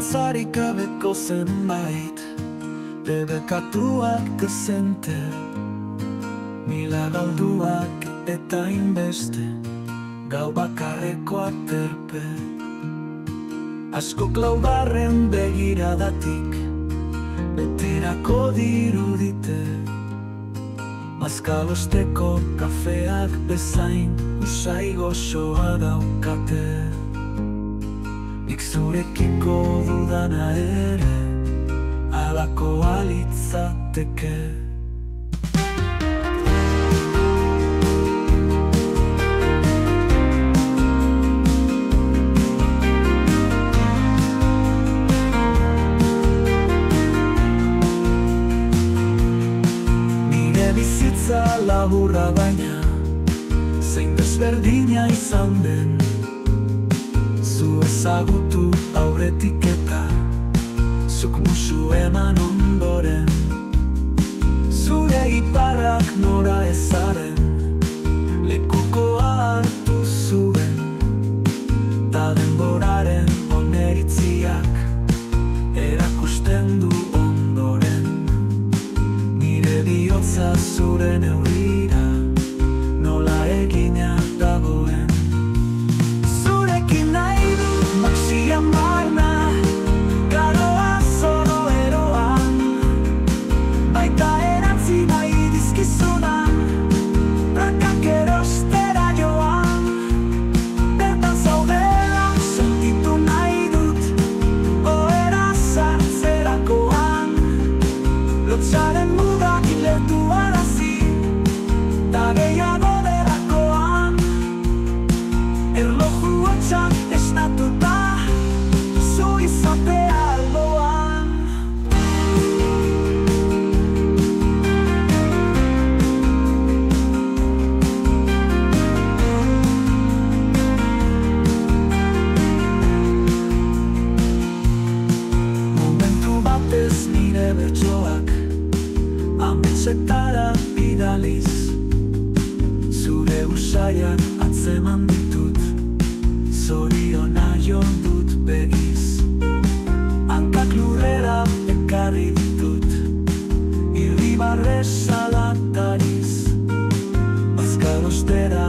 Zalantzarik gabeko zenbait debekatuak dezente, mila galduak eta inbeste, gau bakarreko aterpe. Askok laugarren begiradatik beterako dirudite, mazkalosteko kafeak bezain usai goxoa daukate. Nik zurekiko dudana ere alako alitzateke. Bizitza laburra baina zein desberdina izan den, zu ezagutu aurretik eta zuk musu eman ondoren. Zure iparrak nora ezaren lekukoa hartu zuen, ta denboraren oneritziak erakusten du ondoren. Nire bihotza zure neurrira nola egina dagoen. Zurekin nahi du maxia marna, garoa zoro eroan, baita erantzi nahi dizkizunan, prakak erostera joan. Bertan zaudela sentitu nahi dut, ohera sartzerakoan, lotzaren mugak iletu arazi, ta gehiago derakoan. Erloju hotxak esnatuta, zu izatea alboan. Momentu batez nire bertsoak ametsetara bidaliz, zure usaiak atzeman ditut, zoriona joan dut begiz. Hankak lurrera ekarri ditut, irribarre salatariz, bazkalostera